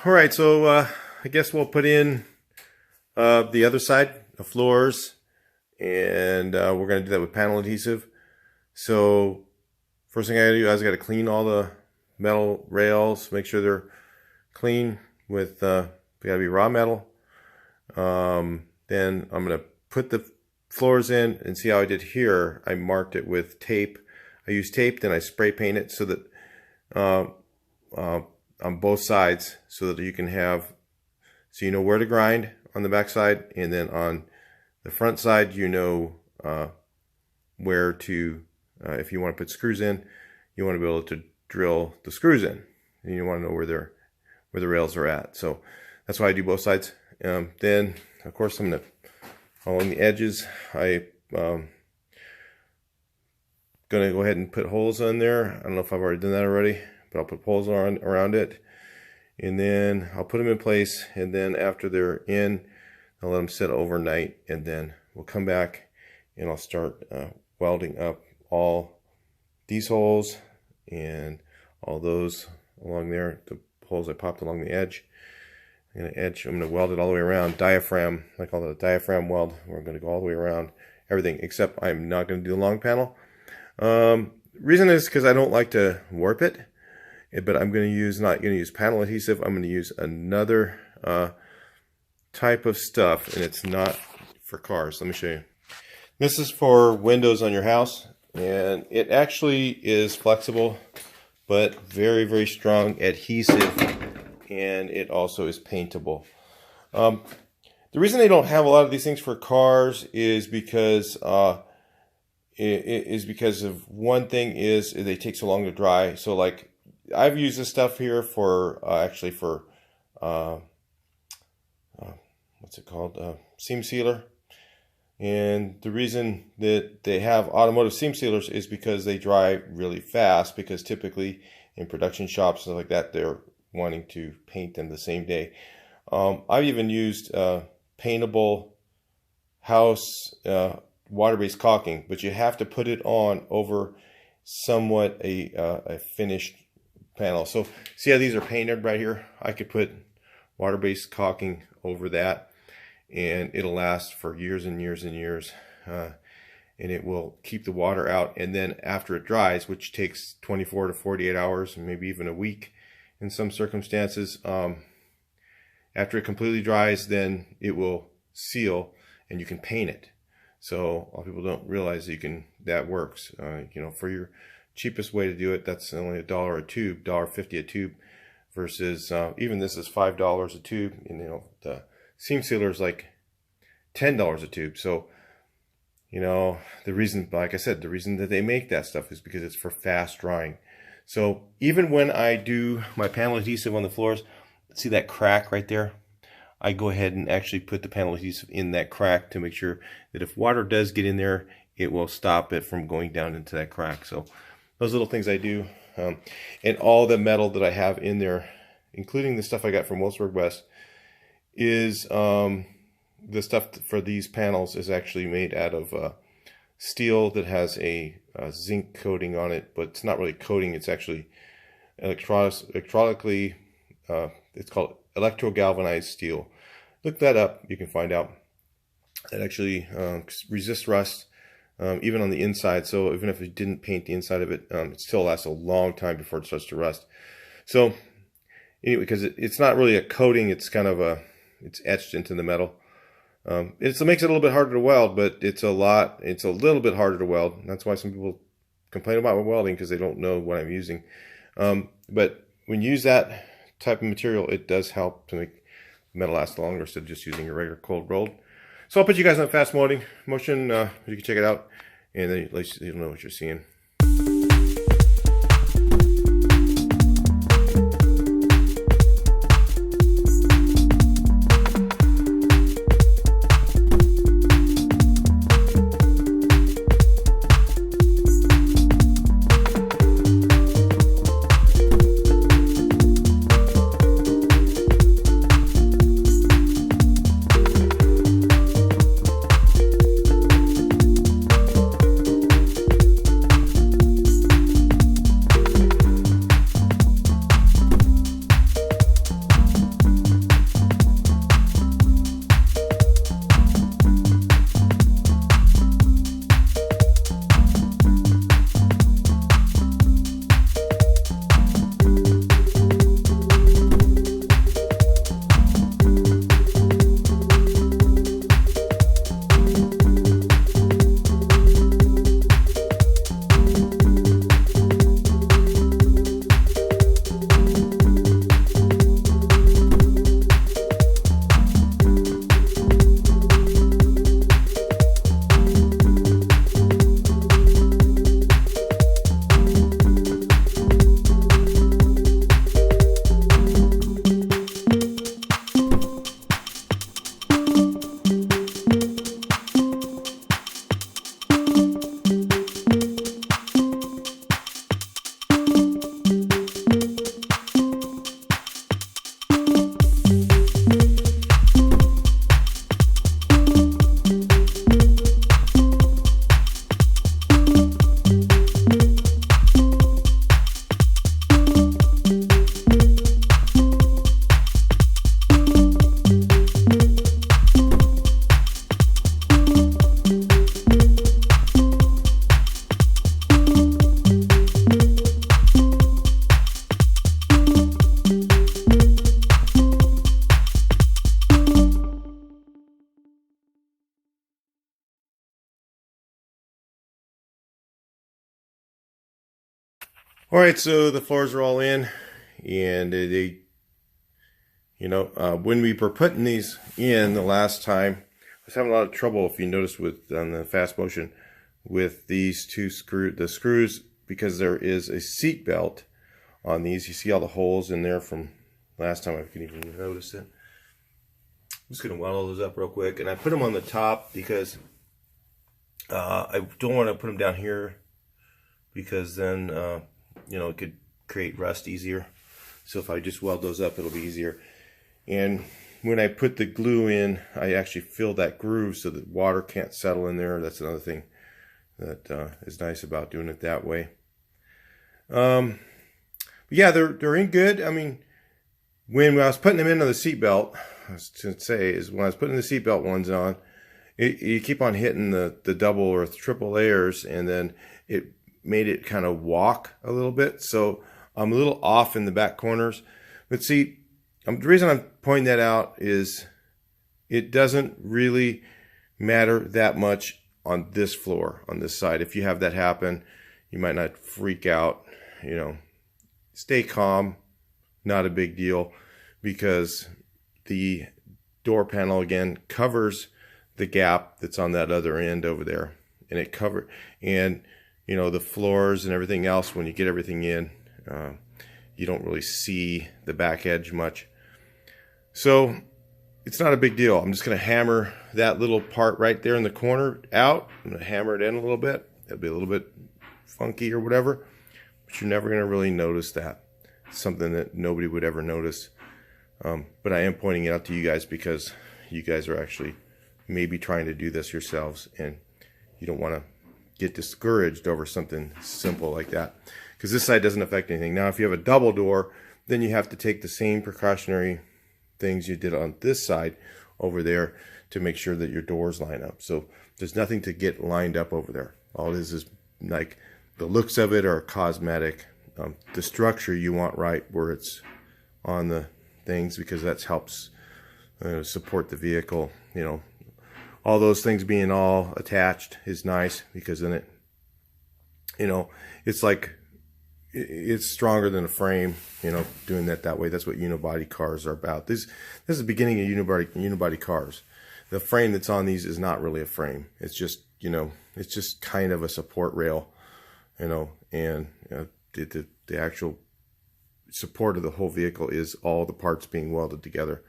All right, so I guess we'll put in the other side, the floors, and we're going to do that with panel adhesive. So first thing I got to do is I got to clean all the metal rails, make sure they're clean with, they got to be raw metal. Then I'm going to put the floors in and see how I did here. I marked it with tape. I used tape, then I spray paint it so that on both sides, so that you can have, so you know where to grind on the back side, and then on the front side you know where to, if you want to put screws in, you want to be able to drill the screws in, and you want to know where the rails are at. So that's why I do both sides. Then of course I'm going to, along the edges, I'm going to go ahead and put holes on there. I don't know if I've already done that already, but I'll put holes around it, and then I'll put them in place, and then after they're in, I'll let them sit overnight, and then we'll come back and I'll start welding up all these holes and all those along there, the holes I popped along the edge. I'm going to weld it all the way around, diaphragm, like all the diaphragm weld. We're going to go all the way around everything, except I'm not going to do the long panel. Reason is because I don't like to warp it, but I'm going to use, not going to use panel adhesive. I'm going to use another type of stuff, and it's not for cars. Let me show you. This is for windows on your house, and it actually is flexible, but very, very strong adhesive, and it also is paintable. The reason they don't have a lot of these things for cars is because of one thing is they take so long to dry. So like I've used this stuff here for actually for what's it called, seam sealer. And the reason that they have automotive seam sealers is because they dry really fast, because typically in production shops and stuff like that, they're wanting to paint them the same day. I've even used paintable house water-based caulking, but you have to put it on over somewhat a finished panel. So see how these are painted right here? I could put water-based caulking over that, and it'll last for years and years and years, and it will keep the water out. And then after it dries, which takes 24 to 48 hours, maybe even a week in some circumstances, after it completely dries, then it will seal and you can paint it. So a lot of people don't realize that you can, that works. You know, for your cheapest way to do it, that's only $1 a tube, $1.50 a tube, versus even this is $5 a tube, and you know the seam sealer is like $10 a tube. So you know, the reason, like I said, the reason that they make that stuff is because it's for fast drying. So even when I do my panel adhesive on the floors, see that crack right there? I go ahead and actually put the panel adhesive in that crack to make sure that if water does get in there, it will stop it from going down into that crack. So those little things I do, and all the metal that I have in there, including the stuff I got from Wolfsburg West, is the stuff for these panels is actually made out of steel that has a zinc coating on it, but it's not really coating, it's actually electronically, it's called electrogalvanized steel. Look that up, you can find out. It actually resists rust, even on the inside. So even if you didn't paint the inside of it, it still lasts a long time before it starts to rust. So anyway, because it's not really a coating, it's kind of it's etched into the metal. It makes it a little bit harder to weld, but it's a little bit harder to weld. That's why some people complain about my welding, because they don't know what I'm using. But when you use that type of material, it does help to make metal last longer instead of just using a regular cold rolled. So I'll put you guys on fast motion. You can check it out, and then at least you'll know what you're seeing. All right, so the floors are all in, and they, when we were putting these in the last time, I was having a lot of trouble, if you notice, with on the fast motion with these two screws, because there is a seat belt on these. You see all the holes in there from last time. I can even notice it. I'm just going to weld all those up real quick, and I put them on the top because I don't want to put them down here, because then it could create rust easier. So if I just weld those up, it'll be easier. And when I put the glue in, I actually fill that groove so that water can't settle in there. That's another thing that is nice about doing it that way. But yeah, they're in good. I mean, when I was putting them into the seat belt, I was to say is when I was putting the seat belt ones on, you keep on hitting the double or triple layers, and then it made it kind of walk a little bit. So I'm a little off in the back corners. But see, the reason I'm pointing that out is it doesn't really matter that much on this floor, on this side. If you have that happen, you might not freak out. Stay calm, not a big deal, because the door panel again covers the gap that's on that other end over there, and the floors and everything else, when you get everything in, you don't really see the back edge much. So it's not a big deal. I'm just going to hammer that little part right there in the corner out. I'm going to hammer it in a little bit. It'll be a little bit funky or whatever, but you're never going to really notice that. It's something that nobody would ever notice. But I am pointing it out to you guys because you guys are actually maybe trying to do this yourselves, and you don't want to get discouraged over something simple like that, because this side doesn't affect anything. Now, if you have a double door, then you have to take the same precautionary things you did on this side over there to make sure that your doors line up. So there's nothing to get lined up over there. All it is like the looks of it are cosmetic. The structure you want right where it's on the things, because that helps support the vehicle. All those things being all attached is nice, because then it's like it's stronger than a frame. Doing that way. That's what unibody cars are about. This is the beginning of unibody cars. The frame that's on these is not really a frame. It's just it's just kind of a support rail, and the actual support of the whole vehicle is all the parts being welded together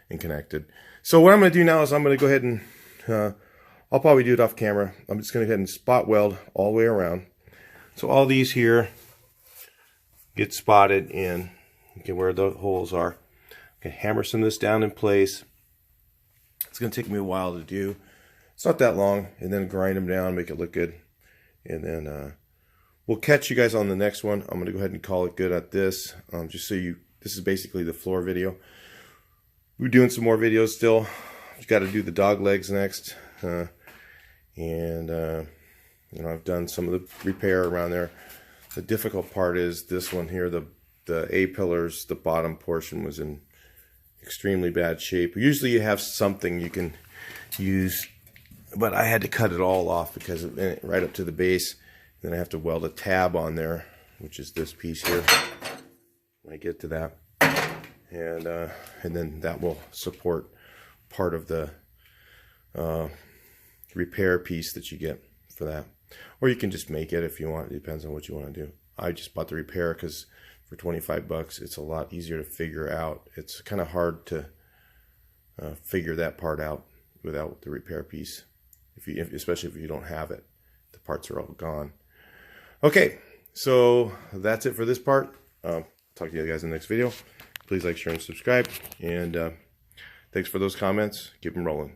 and connected. So what I'm going to do now is I'm going to go ahead and I'll probably do it off camera. I'm just going to go ahead and spot weld all the way around. So all these here get spotted in, where the holes are. Okay, hammer some of this down in place. It's going to take me a while to do. It's not that long, and then grind them down, make it look good, and then we'll catch you guys on the next one. I'm going to go ahead and call it good at this, just so this is basically the floor video. We're doing some more videos still. We've got to do the dog legs next, and I've done some of the repair around there. The difficult part is this one here, the A-pillars, the bottom portion was in extremely bad shape. Usually you have something you can use, but I had to cut it all off because it went right up to the base. Then I have to weld a tab on there, which is this piece here when I get to that, and then that will support part of the repair piece that you get for that. Or you can just make it if you want. It depends on what you want to do. I just bought the repair because for 25 bucks it's a lot easier to figure out. It's kind of hard to figure that part out without the repair piece, especially if you don't have it. The parts are all gone. Okay, so that's it for this part. Talk to you guys in the next video. Please like, share, and subscribe. And thanks for those comments. Keep them rolling.